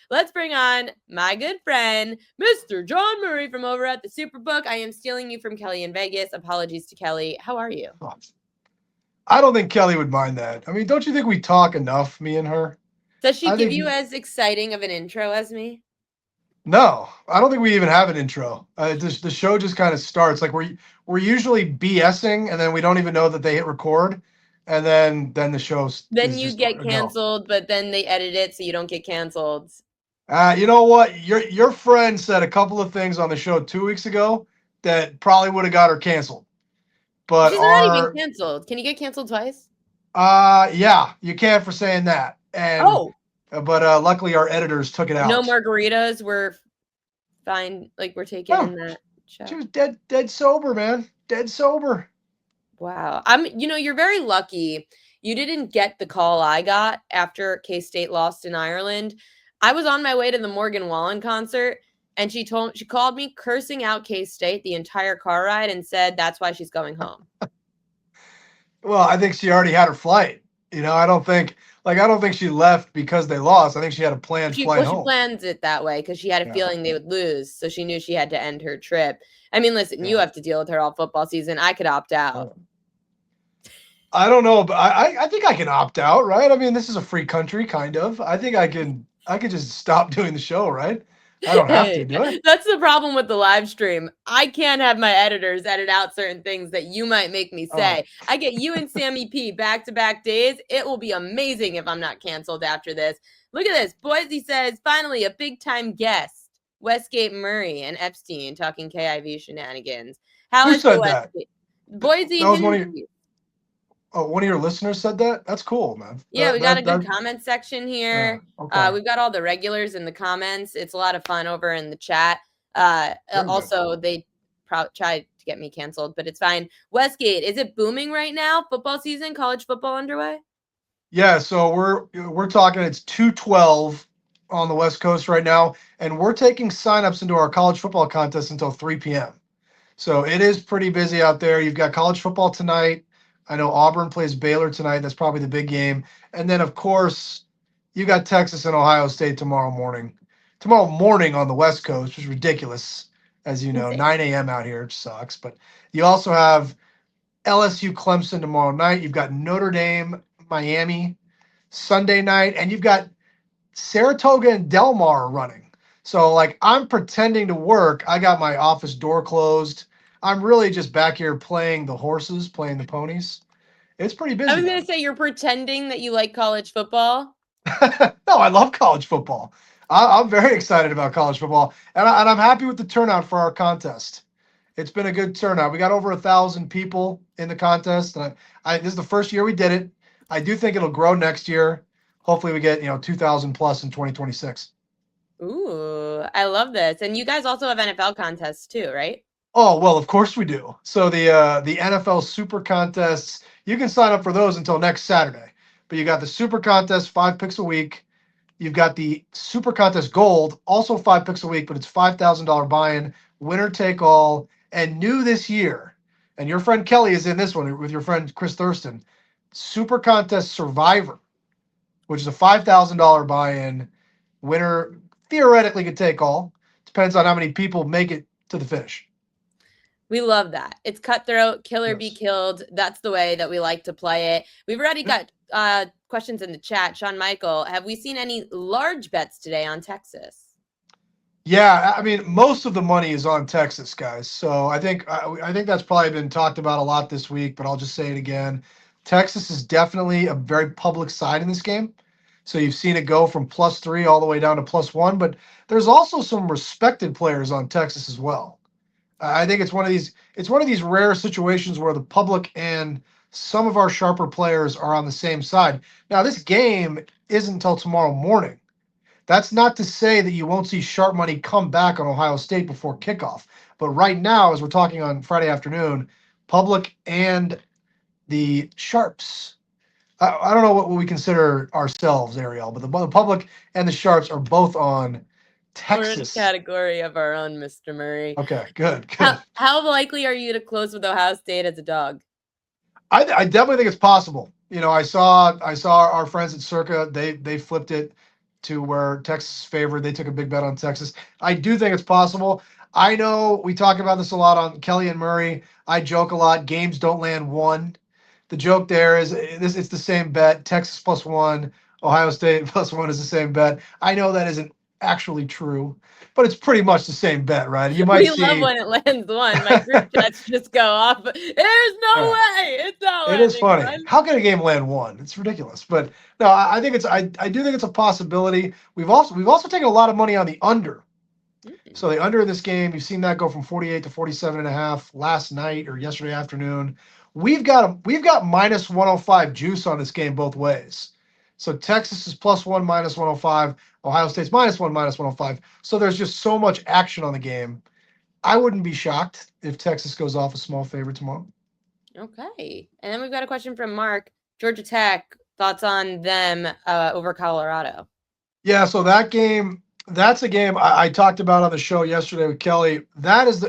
let's bring on my good friend, Mr. John Murray from over at the Superbook. I am stealing you from Kelly in Vegas. Apologies to Kelly. How are you? I don't think Kelly would mind that. I mean, don't you think we talk enough, me and her? Does she I give think you as exciting of an intro as me? no. I don't think we even have an intro. The show just kind of starts like we're usually BSing, and then we don't even know that they hit record, and then the show Then is you just get a go. canceled, but then they edit it so you don't get canceled. You know what? Your friend said a couple of things on the show 2 weeks ago that probably would have got her canceled. But She's not even canceled. Can you get canceled twice? yeah, you can for saying that. And Oh, but luckily our editors took it no out. margaritas were fine. Like we're taken No, in that she show. was dead sober, man. Dead sober. Wow. You're very lucky. You didn't get the call I got after K-State lost in Ireland. I was on my way to the Morgan Wallen concert and she called me cursing out K-State the entire car ride and said that's why she's going home. Well, I think she already had her flight. I don't think she left because they lost. I think she had a planned flight She home. plans it that way because she had a Yeah. feeling they would lose, so she knew she had to end her trip. I mean, listen, you Yeah. have to deal with her all football season. I could opt out. I don't know, but I think I can opt out, right? I mean, this is a free country, kind of. I think I could just stop doing the show, right? I don't have to Hey, do it. that's the problem with the live stream. I can't have my editors edit out certain things that you might make me Oh, say. I get you and Sammy P back to back days. It will be amazing if I'm not canceled after this. Look at this. Boise says, finally, a big time guest. Westgate Murray and Epstein talking KIV shenanigans. How who is the said that? Westgate? Boise That was one of your News. one of your listeners said that. That's cool, man. Yeah, we That got a that good that. comment section here. Okay. We've got all the regulars in the comments. It's a lot of fun over in the chat. Very good. Also, they tried to get me canceled, but it's fine. Westgate, is it booming right now? Football season, college football underway? Yeah, so we're talking it's 2:12 on the West Coast right now, and we're taking signups into our college football contest until 3 p.m. So it is pretty busy out there. You've got college football tonight. I know Auburn plays Baylor tonight. That's probably the big game. And then of course, you got Texas and Ohio State tomorrow morning. Tomorrow morning on the West Coast, which is ridiculous, as you know, Insane. 9 a.m. out here, which sucks. But you also have LSU Clemson tomorrow night. You've got Notre Dame, Miami Sunday night, and you've got Saratoga and Del Mar running. So like I'm pretending to work. I got my office door closed. I'm really just back here playing the horses, playing the ponies. It's pretty I busy was though. going to say, you're pretending that you like college football. No, I love college football. I'm very excited about college football, and I'm happy with the turnout for our contest. It's been a good turnout. We got over 1,000 people in the contest, and this is the first year we did it. I do think it'll grow next year. Hopefully, we get 2,000 plus in 2026. Ooh, I love this. And you guys also have NFL contests too, right? Oh well, of course we do. So the NFL Super Contests, you can sign up for those until next Saturday. But you got the Super Contest, 5 picks a week. You've got the Super Contest Gold, also 5 picks a week, but it's $5,000 buy-in, winner take all, and new this year. And your friend Kelly is in this one with your friend Chris Thurston. Super Contest Survivor, which is a $5,000 buy-in. Winner theoretically could take all. Depends on how many people make it to the finish. We love that. It's cutthroat, kill or be Yes. killed. That's the way that we like to play it. We've already got questions in the chat. Sean Michael, have we seen any large bets today on Texas? Yeah, I mean, most of the money is on Texas, guys. So I think that's probably been talked about a lot this week, but I'll just say it again. Texas is definitely a very public side in this game. So you've seen it go from +3 all the way down to +1, but there's also some respected players on Texas as well. I think it's one of these rare situations where the public and some of our sharper players are on the same side. Now, this game isn't until tomorrow morning. That's not to say that you won't see sharp money come back on Ohio State before kickoff. But right now, as we're talking on Friday afternoon, public and the sharps. I don't know what we consider ourselves, Ariel, but the public and the sharps are both on We're in a Texas. category of our own, Mr. Murray. Okay, good, How good. how likely are you to close with Ohio State as a dog? I definitely think it's possible. I saw our friends at Circa. They flipped it to where Texas is favored. They took a big bet on Texas. I do think it's possible. I know we talk about this a lot on Kelly and Murray. I joke a lot. Games don't land one. The joke there is this. It's the same bet. Texas +1, Ohio State +1 is the same bet. I know that isn't actually true, but it's pretty much the same bet, right? You might We love see. when it lands one. My group chats just go off. There's no Yeah. way. It's not It is landing funny. one. How can a game land one? It's ridiculous. But no, I think it's I do think it's a possibility. We've also taken a lot of money on the under. So the under in this game, you've seen that go from 48 to 47.5 last night or yesterday afternoon. We've got minus 105 juice on this game both ways. So Texas is +1 minus 105. Ohio State's -1 minus 105. So there's just so much action on the game. I wouldn't be shocked if Texas goes off a small favorite tomorrow. Okay. And then we've got a question from Mark. Georgia Tech, thoughts on them over Colorado? Yeah, so that's a game I talked about on the show yesterday with Kelly. That is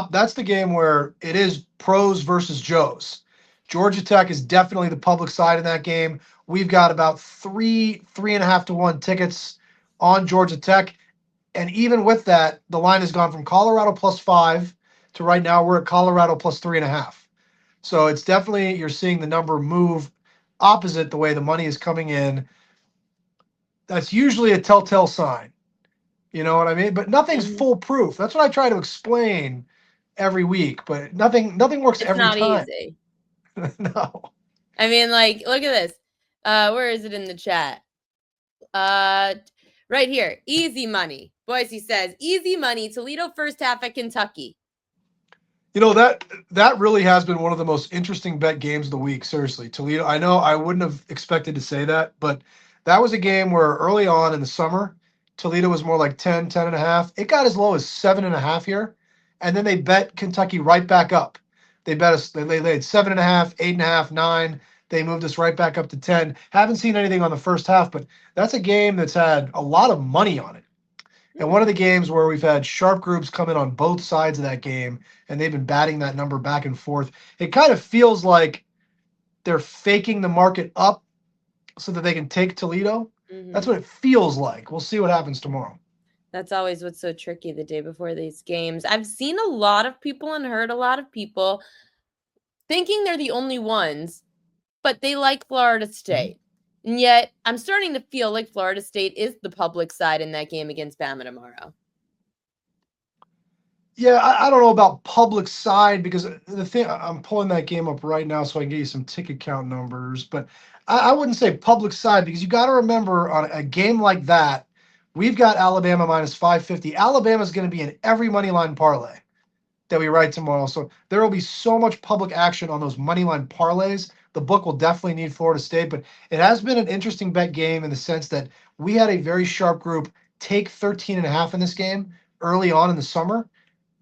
that's the game where it is pros versus Joes. Georgia Tech is definitely the public side in that game. We've got about 3.5 to 1 tickets on Georgia Tech. And even with that, the line has gone from Colorado +5 to right now we're at Colorado +3.5. So it's definitely, you're seeing the number move opposite the way the money is coming in. That's usually a telltale sign. You know what I mean? But nothing's foolproof. That's what I try to explain every week. But nothing works It's every not time. easy. No. I mean, like, look at this. Where is it in the chat? Right here. Easy money. Boise says, easy money. Toledo first half at Kentucky. You know, that really has been one of the most interesting bet games of the week. Seriously, Toledo. I know I wouldn't have expected to say that, but that was a game where early on in the summer, Toledo was more like 10.5. It got as low as 7.5 here, and then they bet Kentucky right back up. They bet us. They laid 7.5, 8.5, 9. They moved us right back up to 10. Haven't seen anything on the first half, but that's a game that's had a lot of money on it. And one of the games where we've had sharp groups come in on both sides of that game, and they've been batting that number back and forth. It kind of feels like they're faking the market up so that they can take Toledo. That's what it feels like. We'll see what happens tomorrow. That's always what's so tricky the day before these games. I've seen a lot of people and heard a lot of people thinking they're the only ones, but they like Florida State. And yet, I'm starting to feel like Florida State is the public side in that game against Bama tomorrow. Yeah, I don't know about public side because the thing, I'm pulling that game up right now so I can get you some ticket count numbers. But I wouldn't say public side because you got to remember on a game like that, we've got Alabama -550. Alabama's going to be in every money line parlay that we write tomorrow. So there will be so much public action on those money line parlays. The book will definitely need Florida State, but it has been an interesting bet game in the sense that we had a very sharp group take 13.5 in this game early on in the summer,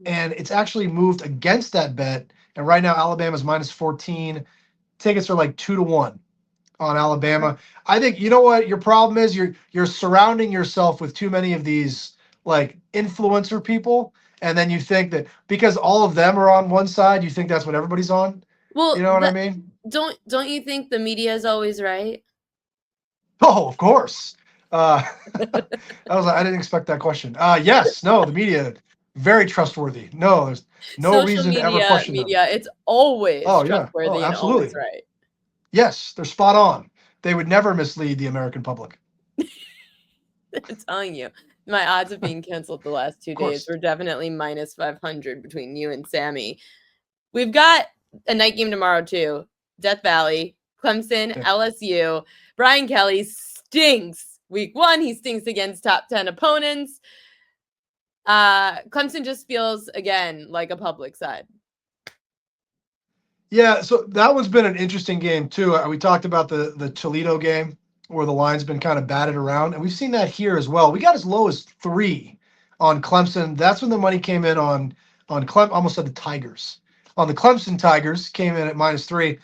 and it's actually moved against that bet. And right now, Alabama's -14. Tickets are like 2 to 1 on Alabama. I think, you know what your problem is? You're surrounding yourself with too many of these like influencer people, and then you think that because all of them are on one side, you think that's what everybody's on. Well, you know what I mean? Don't you think the media is always right? Oh, of course. I didn't expect that question. Yes, no, the media very trustworthy. No, there's no Social reason media, to ever question them. it's always trustworthy and absolutely. always right. Yes, they're spot on. They would never mislead the American public. I'm telling you, my odds of being canceled the last 2 days were definitely -500 between you and Sammy. We've got a night game tomorrow too. Death Valley, Clemson, LSU. Brian Kelly stinks. Week 1, he stinks against top 10 opponents. Clemson just feels, again, like a public side. Yeah, so that one's been an interesting game too. We talked about the Toledo game where the line's been kind of batted around, and we've seen that here as well. We got as low as 3 on Clemson. That's when the money came in on almost said the Tigers. On the Clemson Tigers came in at -3,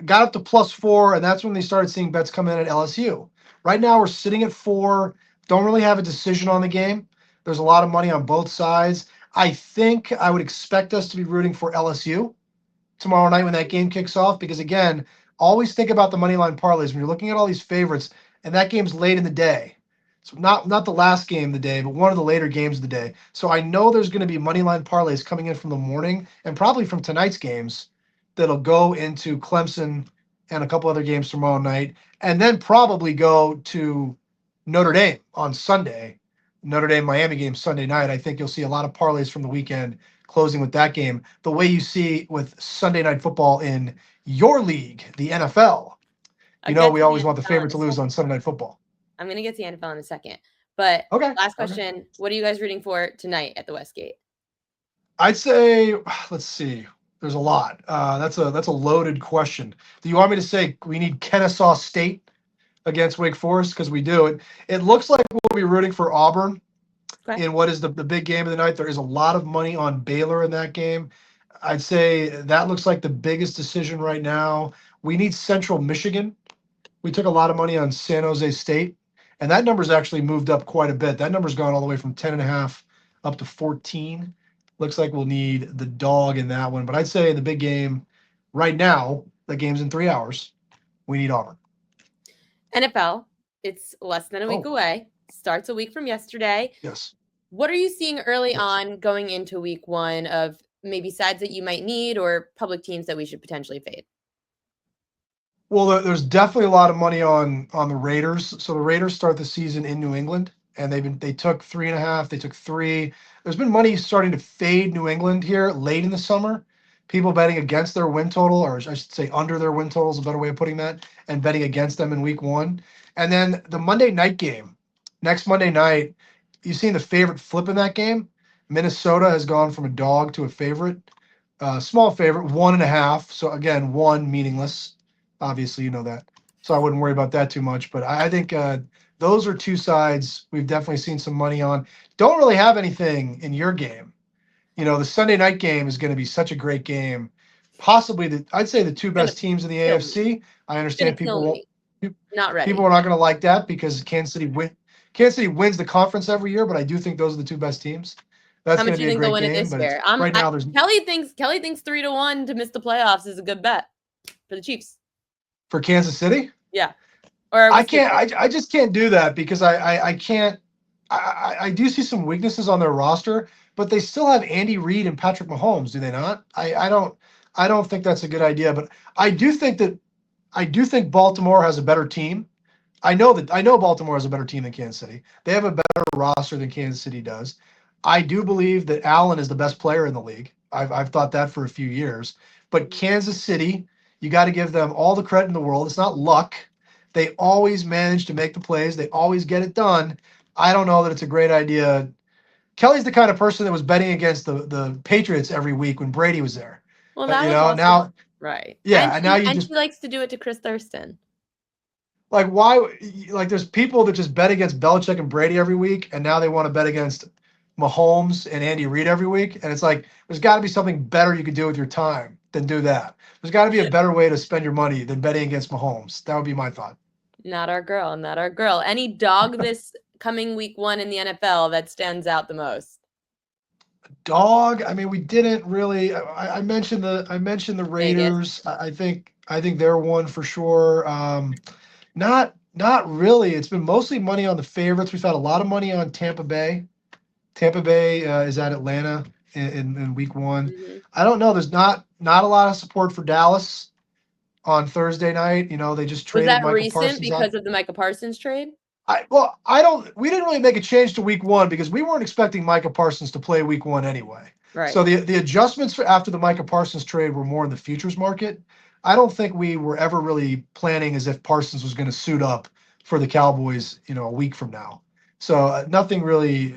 got up to +4, and that's when they started seeing bets come in at LSU. Right now we're sitting at 4. Don't really have a decision on the game. There's a lot of money on both sides. I think I would expect us to be rooting for LSU tomorrow night when that game kicks off, because again, always think about the money line parlays when you're looking at all these favorites, and that game's late in the day. So not the last game of the day, but one of the later games of the day. So I know there's going to be money line parlays coming in from the morning and probably from tonight's games that'll go into Clemson and a couple other games tomorrow night, and then probably go to Notre Dame on Sunday. Notre Dame Miami game Sunday night. I think you'll see a lot of parlays from the weekend closing with that game. The way you see with Sunday night football in your league, the NFL. I'll We get to the always want the NFL in favorite a to lose on second. Sunday night football. I'm going to get to the NFL in a second. But Okay. last question, what are you guys rooting for tonight at the Westgate? I'd say, let's see. There's a lot. That's a loaded question. Do you want me to say we need Kennesaw State against Wake Forest? Because we do. It looks like we'll be rooting for Auburn in what is the big game of the night. There is a lot of money on Baylor in that game. I'd say that looks like the biggest decision right now. We need Central Michigan. We took a lot of money on San Jose State, and that number's actually moved up quite a bit. That number's gone all the way from 10.5 up to 14. Looks like we'll need the dog in that one. But I'd say the big game right now, the game's in 3 hours, we need Auburn. NFL, it's less than a week away. Starts a week from yesterday. Yes. What are you seeing early on going into week one of maybe sides that you might need or public teams that we should potentially fade? Well, there's definitely a lot of money on the Raiders. So the Raiders start the season in New England, and they took 3.5, they took 3. There's been money starting to fade New England here late in the summer. People betting against their win total, or I should say under their win total is a better way of putting that, and betting against them in week one. And then the Monday night game, next Monday night, you've seen the favorite flip in that game. Minnesota has gone from a dog to a favorite, small favorite, 1.5. So again, one meaningless. Obviously, you know that. So I wouldn't worry about that too much. But I think those are two sides we've definitely seen some money on. Don't really have anything in your game. The Sunday night game is going to be such a great game. Possibly, I'd say the two best teams in the AFC. I understand people won't. Not ready. People are not going to like that because Kansas City wins the conference every year, but I do think those are the two best teams. That's going to be a great game. But right now, there's Kelly thinks 3-1 to miss the playoffs is a good bet for the Chiefs. For Kansas City? Yeah. Or I can't. I just can't do that because I can't. I do see some weaknesses on their roster, but they still have Andy Reid and Patrick Mahomes, do they not? I don't think that's a good idea, but I do think Baltimore has a better team. I know Baltimore has a better team than Kansas City. They have a better roster than Kansas City does. I do believe that Allen is the best player in the league. I've thought that for a few years. But Kansas City, you got to give them all the credit in the world. It's not luck. They always manage to make the plays. They always get it done. I don't know that it's a great idea. Kelly's the kind of person that was betting against the Patriots every week when Brady was there. Well, that was also, now, right. Yeah, and she likes to do it to Chris Thurston. Like, why? Like, there's people that just bet against Belichick and Brady every week, and now they want to bet against Mahomes and Andy Reid every week. And it's like, there's got to be something better you could do with your time than do that. There's got to be a better way to spend your money than betting against Mahomes. That would be my thought. Not our girl. Not our girl. Any dog this coming week one in the NFL that stands out the most? Dog. I mean, we didn't really. I mentioned the Raiders. I think they're one for sure. Not really. It's been mostly money on the favorites. We've had a lot of money on Tampa Bay. Tampa Bay is at Atlanta in week one. Mm-hmm. I don't know. There's not a lot of support for Dallas on Thursday night. They just traded Micah Parsons. Was that recent because of the Micah Parsons trade? We didn't really make a change to week one because we weren't expecting Micah Parsons to play week one anyway. Right. So the adjustments after the Micah Parsons trade were more in the futures market. I don't think we were ever really planning as if Parsons was going to suit up for the Cowboys, a week from now. So nothing really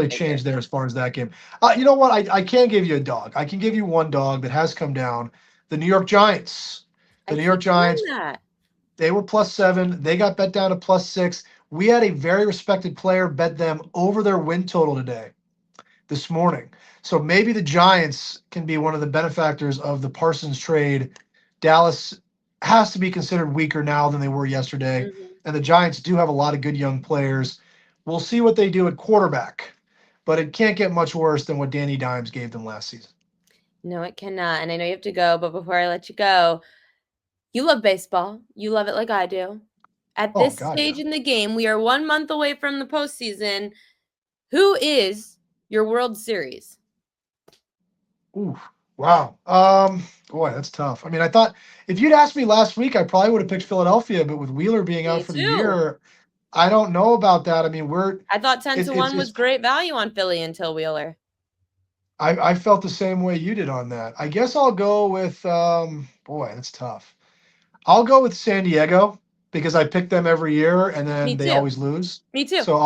changed there as far as that game. You know what? I can't give you a dog. I can give you one dog that has come down. The New York Giants. The New York Giants. They were +7. They got bet down to +6. We had a very respected player bet them over their win total this morning. So maybe the Giants can be one of the benefactors of the Parsons trade. Dallas has to be considered weaker now than they were yesterday. Mm-hmm. And the Giants do have a lot of good young players. We'll see what they do at quarterback. But it can't get much worse than what Danny Dimes gave them last season. No, it cannot. And I know you have to go, but before I let you go, you love baseball. You love it like I do. At Oh this God, yeah. stage in the game, we are 1 month away from the postseason. Who is your World Series? Ooh, wow. Boy, that's tough. I mean, I thought if you'd asked me last week, I probably would have picked Philadelphia, but with Wheeler being out Me for the too. year, I don't know about that. I mean, I thought 10 to 1 was it's great value on Philly until Wheeler. I felt the same way you did on that. I guess I'll go with boy, that's tough. I'll go with San Diego because I pick them every year and then Me they too. always lose. Me too. So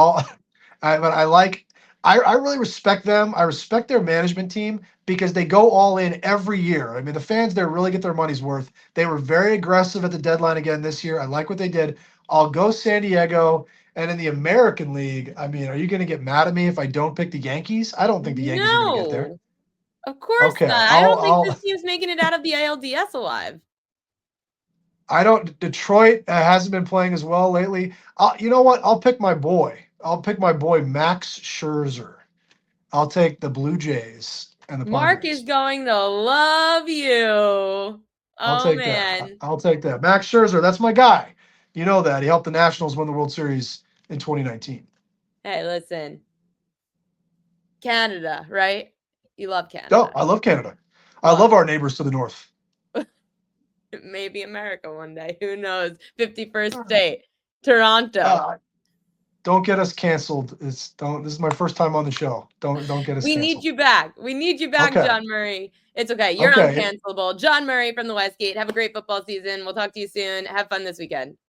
but I like, I really respect them. I respect their management team because they go all in every year. I mean, the fans there really get their money's worth. They were very aggressive at the deadline again this year. I like what they did. I'll go San Diego. And in the American League, I mean, are you going to get mad at me if I don't pick the Yankees? I don't think the Yankees are going to get there. No. Of course Okay, not. I don't think this team's making it out of the ALDS alive. I don't. Detroit hasn't been playing as well lately. You know what? I'll pick my boy. I'll pick my boy Max Scherzer. I'll take the Blue Jays and the Mark is Padres. going to love you. I'll Oh, take that. man. I'll take that. Max Scherzer, that's my guy. You know that. He helped the Nationals win the World Series in 2019. Hey, listen. Canada, right? You love Oh, Canada. I love Canada. I Well, love our neighbors to the north. maybe America one day. Who knows? 51st state, Toronto. Don't get us canceled. This is my first time on the show. Don't get us We need canceled. you back. We need you back, Okay. John Murray. It's okay. You're Okay. uncancelable. John Murray from the Westgate. Have a great football season. We'll talk to you soon. Have fun this weekend.